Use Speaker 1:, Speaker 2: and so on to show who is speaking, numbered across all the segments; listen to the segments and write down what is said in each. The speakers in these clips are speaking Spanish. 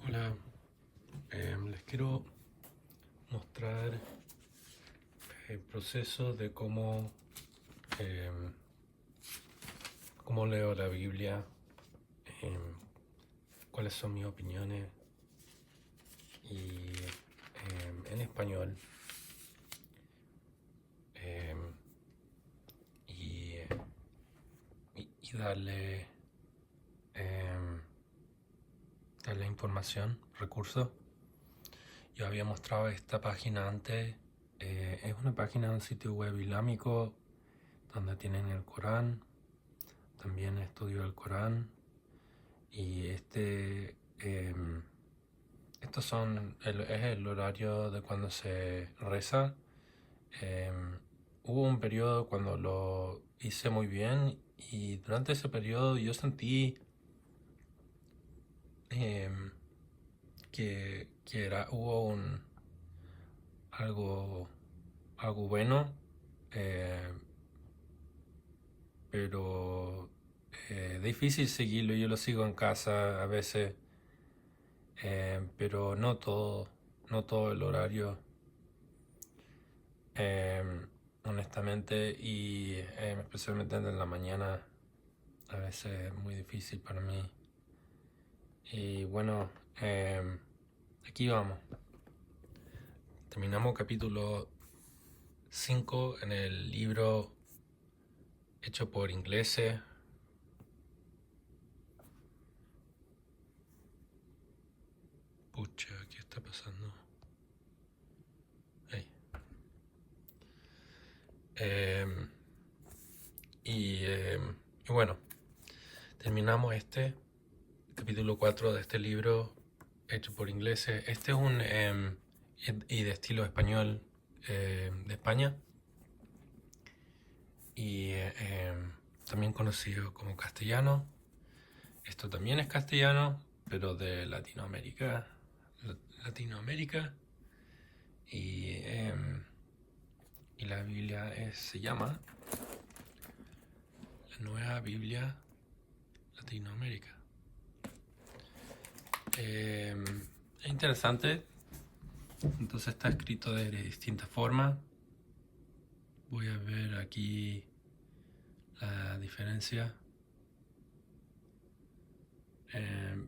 Speaker 1: Hola, les quiero mostrar el proceso de em, cómo leo la Biblia, em, cuáles son mis opiniones y en español em, y, y em, darle información, recursos. Yo había mostrado esta página antes. Es una página de un sitio web islámico donde tienen el Corán. También estudio el Corán. Y es el horario de cuando se reza. Hubo un periodo cuando lo hice muy bien y durante ese periodo yo sentí em, hubo algo, algo bueno, eh, pero difícil seguirlo. Yo lo sigo en casa a veces, pero no todo el horario, eh, honestamente, y especialmente en la mañana a veces es muy difícil para mí. Y bueno, aquí vamos. Terminamos capítulo 5 en el libro hecho por ingleses. Pucha, ¿qué está pasando? Ahí. Em, y bueno, terminamos este capítulo 4 de este libro hecho por ingleses. Este es y de estilo español, de España, y también conocido como castellano. Esto también es castellano, pero de Latinoamérica. Latinoamérica. Y, y la Biblia se llama la Nueva Biblia Latinoamérica. Es interesante. Entonces está escrito de distintas formas. Voy a ver aquí la diferencia.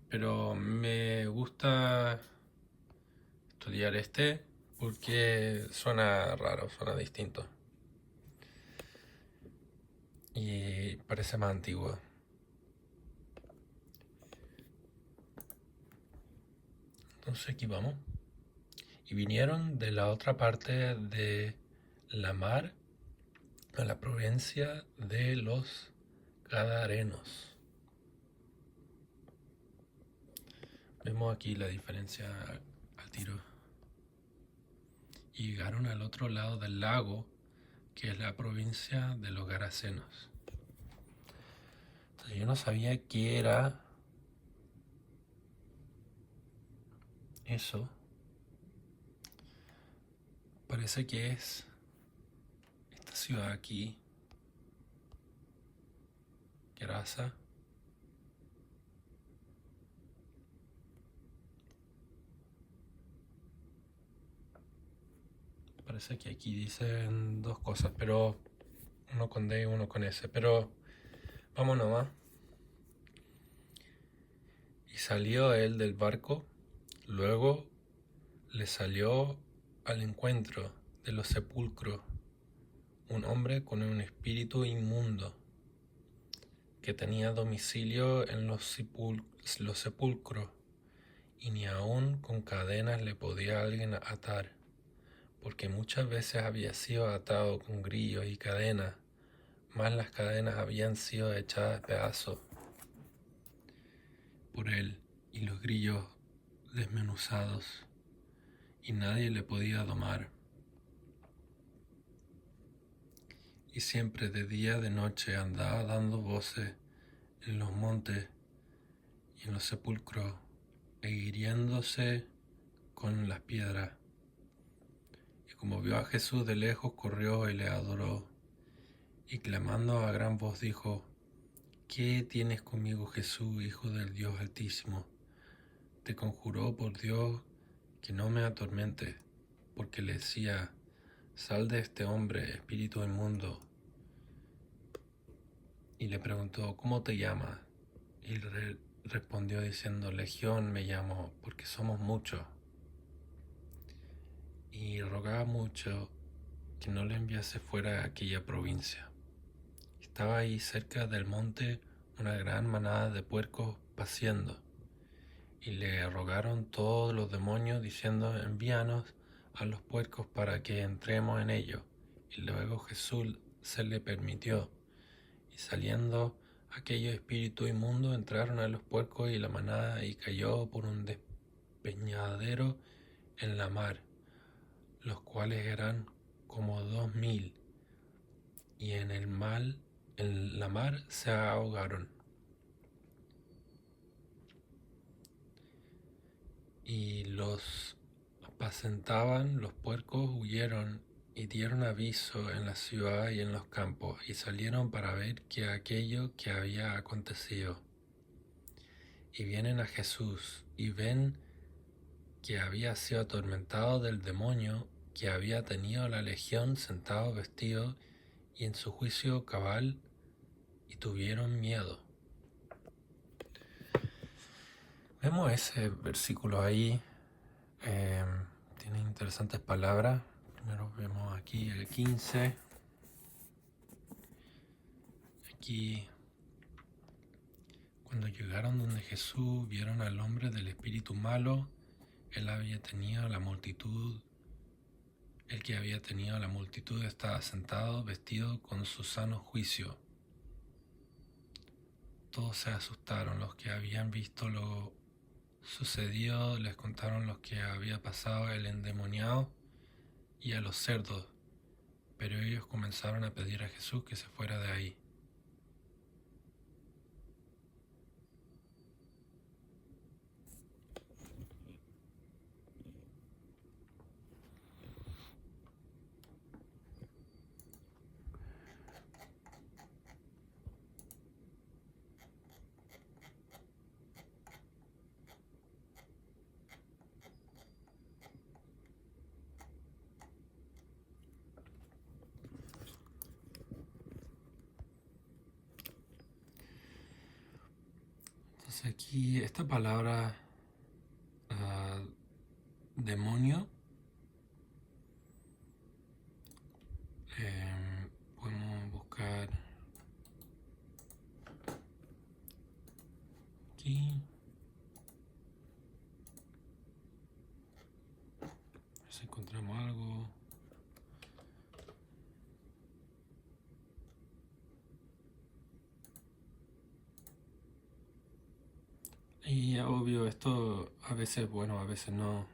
Speaker 1: Pero me gusta estudiar porque suena raro, suena distinto. Y parece más antiguo. Entonces aquí vamos. Y vinieron de la otra parte de la mar a la provincia de los Gadarenos. Vemos aquí la diferencia al tiro. Y llegaron al otro lado del lago, que es la provincia de los Garasenos. Entonces yo no sabía qué era eso. Parece que es esta ciudad aquí, Gerasa. Parece que aquí dicen dos cosas, pero uno con D y uno con S. Pero vamos nomás. Y salió él del barco, luego le salió al encuentro de los sepulcros un hombre con un espíritu inmundo que tenía domicilio en los sepulcros, y ni aun con cadenas le podía alguien atar, porque muchas veces había sido atado con grillos y cadenas, mas las cadenas habían sido echadas a pedazos por él y los grillos desmenuzados, y nadie le podía domar. Y siempre de día de noche andaba dando voces en los montes y en los sepulcros, e hiriéndose con las piedras. Y como vio a Jesús de lejos, corrió y le adoró, y clamando a gran voz dijo: ¿Qué tienes conmigo, Jesús, Hijo del Dios Altísimo? te conjuró por Dios que no me atormentes, porque le decía: sal de este hombre, espíritu inmundo. Y le preguntó: ¿cómo te llamas? Y respondió diciendo: Legión me llamo, porque somos muchos. Y rogaba mucho que no le enviase fuera a aquella provincia. Estaba ahí cerca del monte una gran manada de puercos paciendo, y le rogaron todos los demonios diciendo: envíanos a los puercos para que entremos en ellos. Y luego Jesús se le permitió, y saliendo aquellos espíritus inmundos entraron a los puercos y la manada, y cayó por un despeñadero en la mar, los cuales eran como 2000, y en la mar se ahogaron. Y los apacentaban los puercos huyeron y dieron aviso en la ciudad y en los campos, y salieron para ver qué aquello que había acontecido. Y vienen a Jesús, y ven que había sido atormentado del demonio que había tenido la legión, sentado vestido y en su juicio cabal, y tuvieron miedo. Vemos ese versículo ahí, tiene interesantes palabras. Primero vemos aquí el 15. Aquí, cuando llegaron donde Jesús, vieron al hombre del espíritu malo. Él que había tenido la multitud estaba sentado, vestido con su sano juicio. Todos se asustaron. Los que habían visto lo sucedido les contaron lo que había pasado al endemoniado y a los cerdos, pero ellos comenzaron a pedir a Jesús que se fuera de ahí. Entonces aquí esta palabra demonio, podemos buscar aquí, a ver si encontramos algo. Y obvio, esto a veces bueno, a veces no.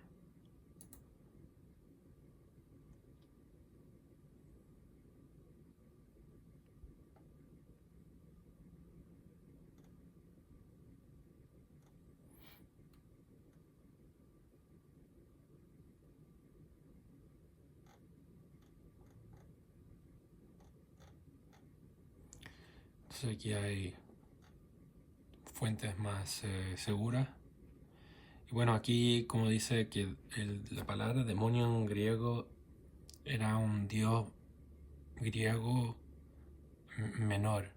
Speaker 1: Entonces aquí hay fuentes más seguras. Y bueno, aquí como dice que la palabra demonio en griego era un dios griego menor.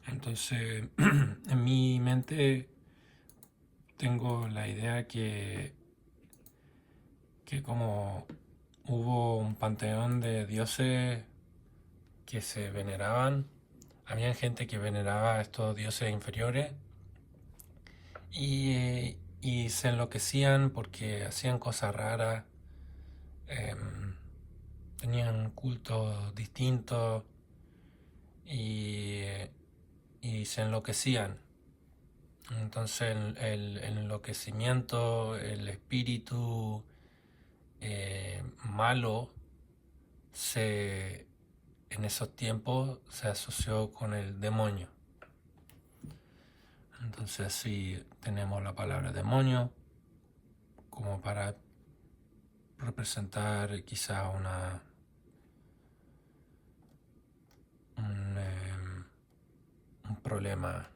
Speaker 1: Entonces en mi mente tengo la idea que como hubo un panteón de dioses que se veneraban, había gente que veneraba a estos dioses inferiores y se enloquecían porque hacían cosas raras, tenían cultos distintos y, y se enloquecían. Entonces el enloquecimiento, el espíritu malo en esos tiempos se asoció con el demonio. Entonces sí tenemos la palabra demonio como para representar quizá un problema.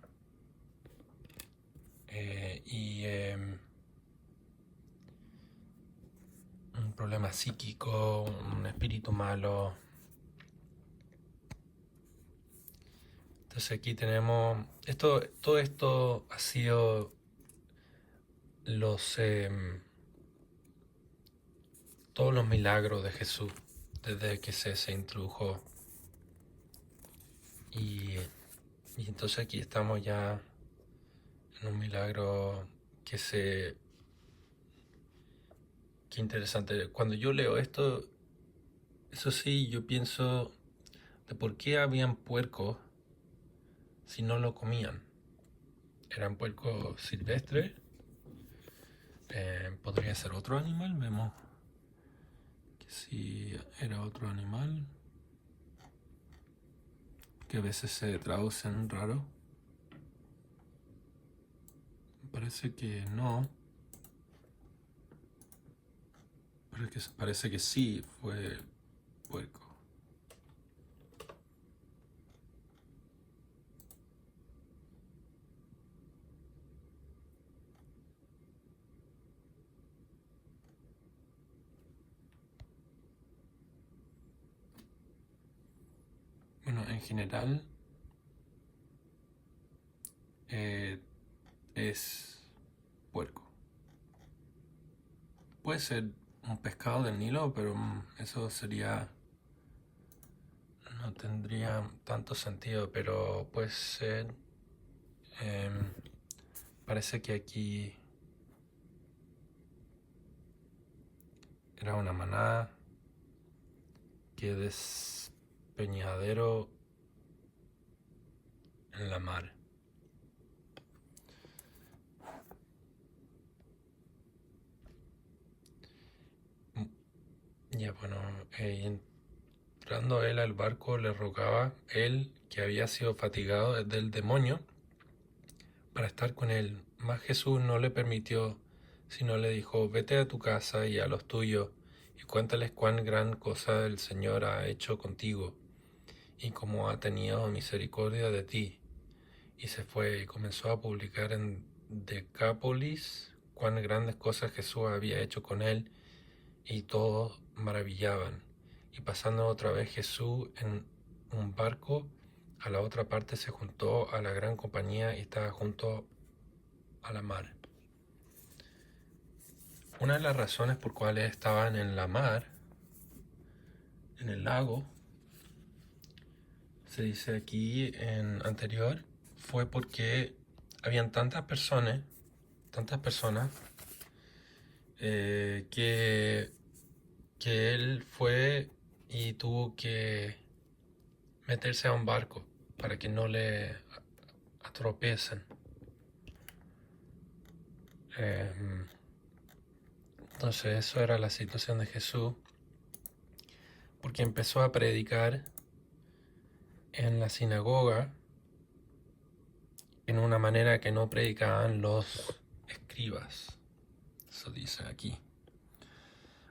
Speaker 1: problema psíquico, un espíritu malo. Entonces aquí tenemos, todo esto ha sido todos los milagros de Jesús desde que se introdujo. Y entonces aquí estamos ya en un milagro qué interesante. Cuando yo leo esto, eso sí, yo pienso de por qué habían puercos si no lo comían. Eran puercos silvestres. Podría ser otro animal, vemos que si era otro animal, que a veces se traducen raro. Parece que no. Parece que sí fue puerco. Bueno, en general es puerco. Puede ser un pescado del Nilo, pero eso no tendría tanto sentido, pero puede ser, parece que aquí era una manada que despeñadero en la mar. Ya bueno, entrando él al barco le rogaba, él que había sido fatigado del demonio, para estar con él. Mas Jesús no le permitió, sino le dijo, vete a tu casa y a los tuyos, y cuéntales cuán gran cosa el Señor ha hecho contigo, y cómo ha tenido misericordia de ti. Y se fue y comenzó a publicar en Decápolis cuán grandes cosas Jesús había hecho con él, y todos maravillaban. Y pasando otra vez Jesús en un barco, a la otra parte se juntó a la gran compañía y estaba junto a la mar. Una de las razones por cuales estaban en la mar, en el lago, se dice aquí en anterior, fue porque habían tantas personas que él fue y tuvo que meterse a un barco para que no le atropecen. Entonces eso era la situación de Jesús, porque empezó a predicar en la sinagoga en una manera que no predicaban los escribas. Eso dice aquí.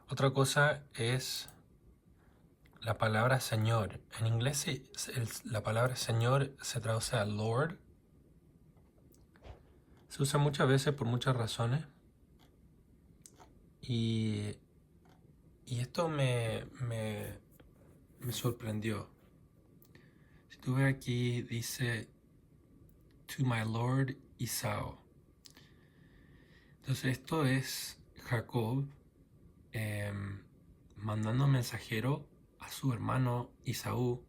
Speaker 1: Otra cosa es la palabra Señor. En inglés la palabra Señor se traduce a Lord. Se usa muchas veces por muchas razones. Y esto me sorprendió. Si tú ves aquí, dice, to my Lord Esau. Entonces esto es Jacob mandando mensajero a su hermano Esaú,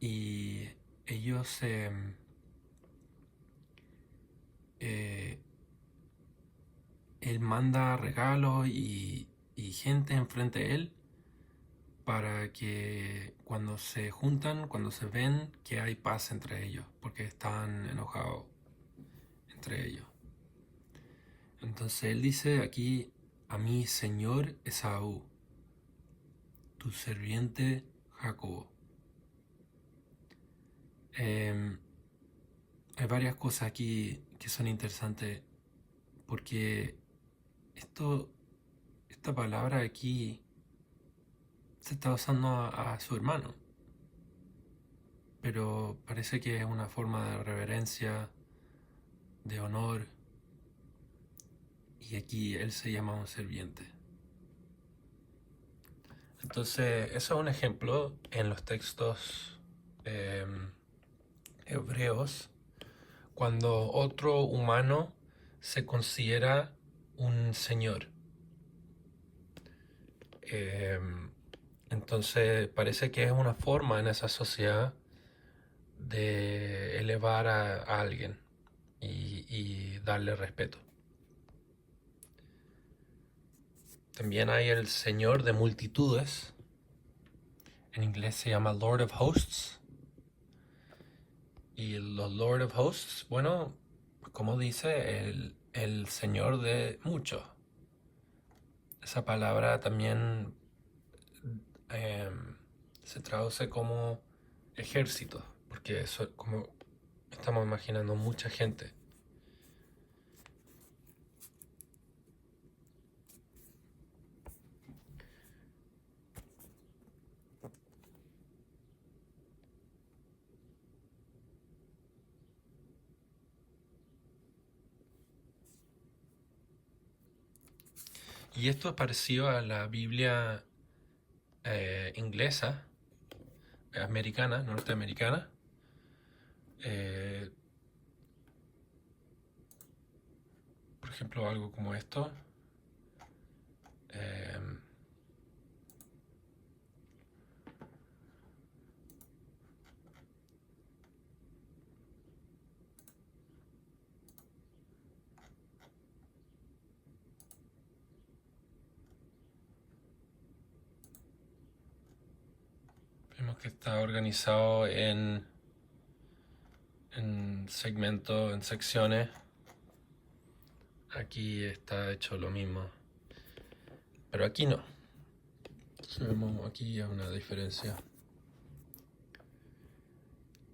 Speaker 1: y ellos él manda regalos y gente enfrente de él para que cuando se juntan, cuando se ven, que hay paz entre ellos, porque están enojados entre ellos. Entonces él dice aquí, a mi señor Esaú, tu serviente Jacob. Hay varias cosas aquí que son interesantes, porque esta palabra aquí se está usando a su hermano, pero parece que es una forma de reverencia, de honor, y aquí él se llama un sirviente. Entonces, eso es un ejemplo en los textos hebreos, cuando otro humano se considera un señor. Entonces, parece que es una forma en esa sociedad de elevar a alguien y darle respeto. También hay el Señor de multitudes. En inglés se llama Lord of Hosts. Y los Lord of Hosts, bueno, como dice, el Señor de muchos. Esa palabra también se traduce como ejército, porque eso como estamos imaginando mucha gente. Y esto es parecido a la Biblia inglesa, americana, norteamericana. Por ejemplo, algo como esto. Vemos que está organizado en segmentos, en secciones. Aquí está hecho lo mismo, pero aquí no. Vemos aquí hay una diferencia.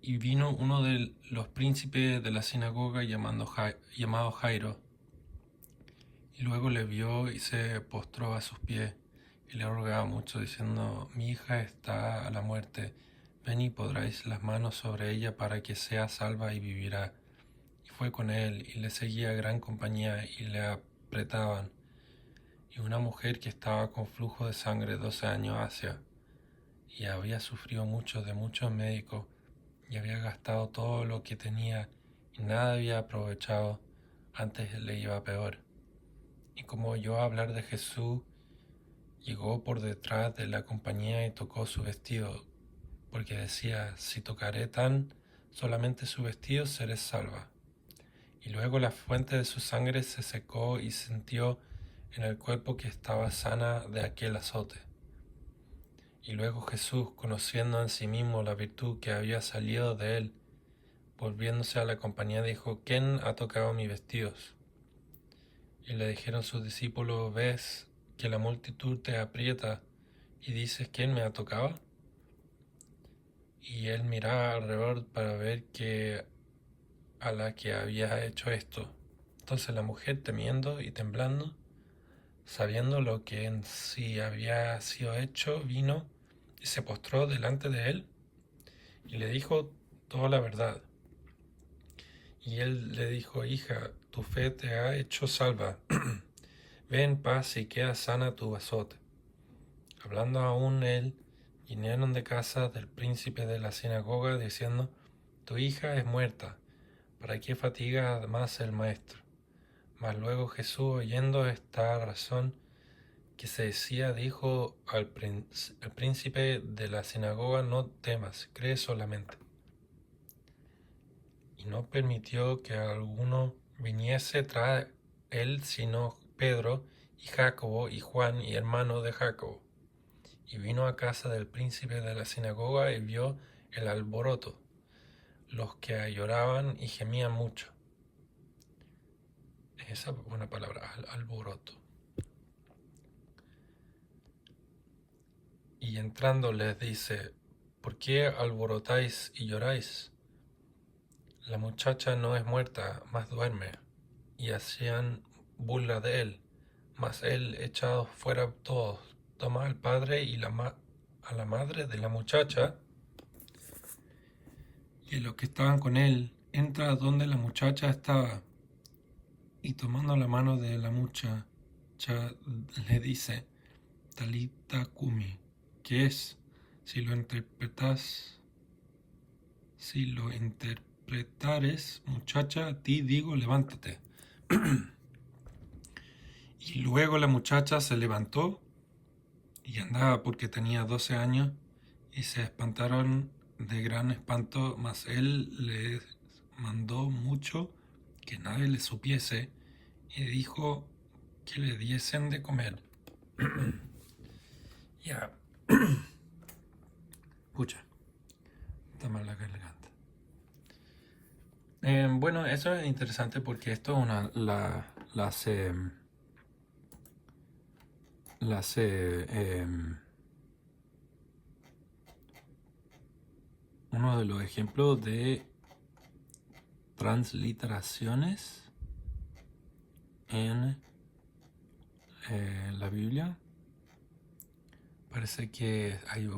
Speaker 1: Y vino uno de los príncipes de la sinagoga llamado Jairo, y luego le vio y se postró a sus pies y le rogaba mucho, diciendo: mi hija está a la muerte, ven y podráis las manos sobre ella para que sea salva y vivirá. Y fue con él, y le seguía gran compañía, y le apretaban. Y una mujer que estaba con flujo de sangre 12 años hacía, y había sufrido mucho de muchos médicos, y había gastado todo lo que tenía, y nada había aprovechado, antes le iba peor. Y como oyó hablar de Jesús, llegó por detrás de la compañía y tocó su vestido, porque decía: si tocaré tan solamente su vestido, seré salva. Y luego la fuente de su sangre se secó y sintió en el cuerpo que estaba sana de aquel azote. Y luego Jesús, conociendo en sí mismo la virtud que había salido de él, volviéndose a la compañía, dijo: ¿quién ha tocado mis vestidos? Y le dijeron sus discípulos: ¿ves que la multitud te aprieta y dices: ¿quién me ha tocado? Y él miraba alrededor para ver que a la que había hecho esto. Entonces la mujer, temiendo y temblando, sabiendo lo que en sí había sido hecho, vino y se postró delante de él y le dijo toda la verdad. Y él le dijo: hija, tu fe te ha hecho salva. Ve en paz y queda sana tu azote. Hablando aún él, vinieron de casa del príncipe de la sinagoga, diciendo: tu hija es muerta, ¿para qué fatiga más el maestro? Mas luego Jesús, oyendo esta razón que se decía, dijo al príncipe de la sinagoga: no temas, cree solamente. Y no permitió que alguno viniese tras él, sino Pedro y Jacobo y Juan, y hermano de Jacobo. Y vino a casa del príncipe de la sinagoga y vio el alboroto, los que lloraban y gemían mucho. Esa buena palabra, alboroto. Y entrando les dice: ¿por qué alborotáis y lloráis? La muchacha no es muerta, mas duerme. Y hacían burla de él. Mas él, echados fuera todos, toma al padre y a la madre de la muchacha, y los que estaban con él, entra donde la muchacha estaba, y tomando la mano de la muchacha le dice, Talita Kumi, que es, si lo interpretares, muchacha, a ti digo, levántate. Y luego la muchacha se levantó y andaba porque tenía 12 años, y se espantaron de gran espanto, mas él les mandó mucho que nadie le supiese, y dijo que le diesen de comer. Ya, pucha, está mal la garganta. Bueno, eso es interesante porque esto la hace uno de los ejemplos de transliteraciones en la Biblia. Parece que hay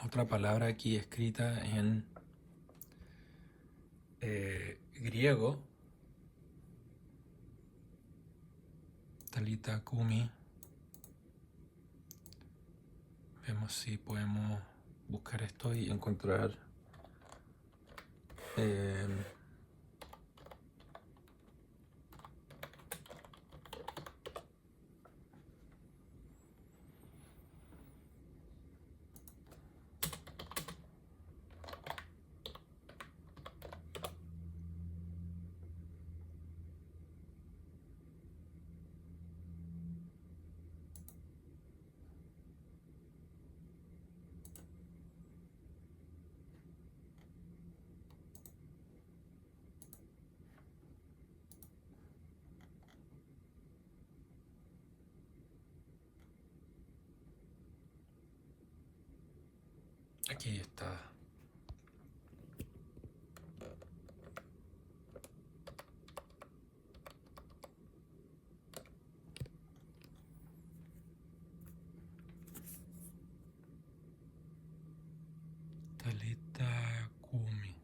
Speaker 1: otra palabra aquí escrita en griego, Talita Kumi. Vemos si podemos buscar esto y encontrar aquí está. Talita Kumi.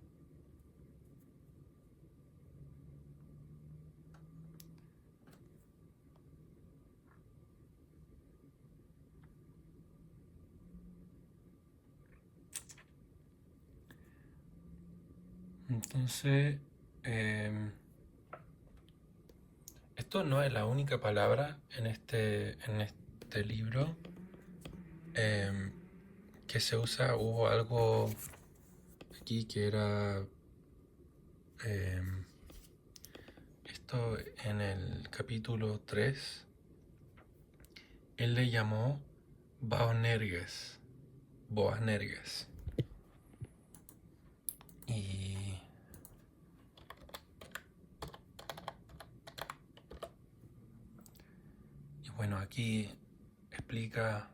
Speaker 1: Entonces, esto no es la única palabra en este libro que se usa. Hubo algo aquí que era esto en el capítulo 3. Él le llamó Boanerges. Y bueno, aquí explica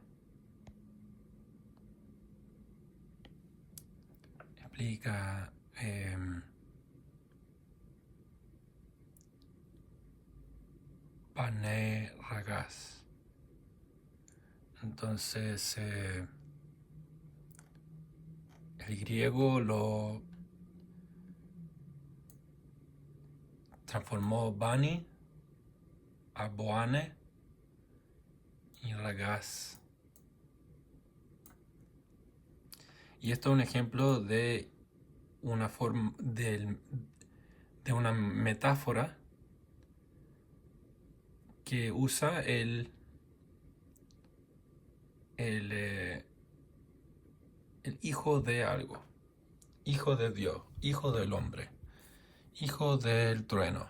Speaker 1: Pane Ragas. Entonces el griego lo transformó Bani a Boane y Ragas. Y esto es un ejemplo de una forma de una metáfora que usa el hijo de algo, hijo de Dios, hijo del hombre, hijo del trueno.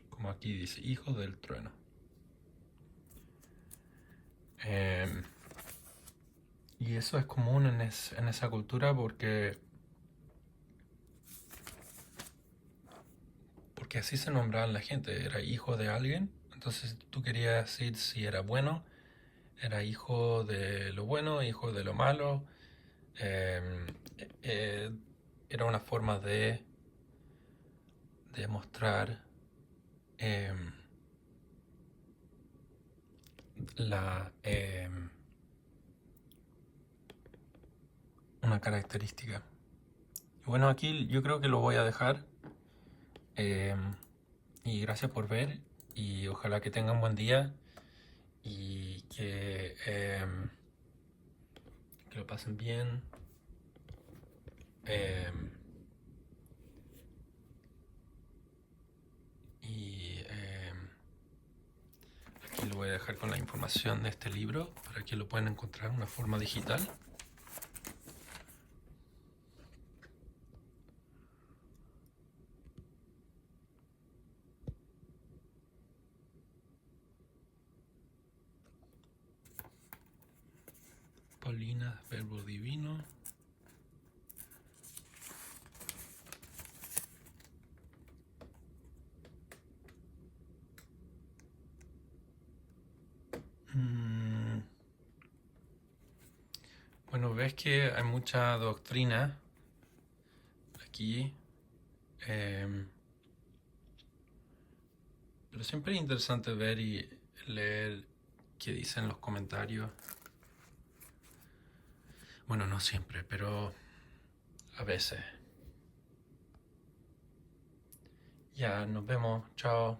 Speaker 1: Como aquí dice, hijo del trueno. Y eso es común en esa cultura porque así se nombraba la gente, era hijo de alguien. Entonces tú querías decir si era bueno, era hijo de lo bueno, hijo de lo malo. Era una forma de mostrar una característica. Y bueno, aquí yo creo que lo voy a dejar. Y gracias por ver. Y ojalá que tengan buen día. Y que lo pasen bien. Y aquí lo voy a dejar con la información de este libro para que lo puedan encontrar en una forma digital. Paulina, Verbo Divino. Bueno, ves que hay mucha doctrina aquí, pero siempre es interesante ver y leer qué dicen los comentarios. Bueno, no siempre, pero a veces. Ya, nos vemos. Chao.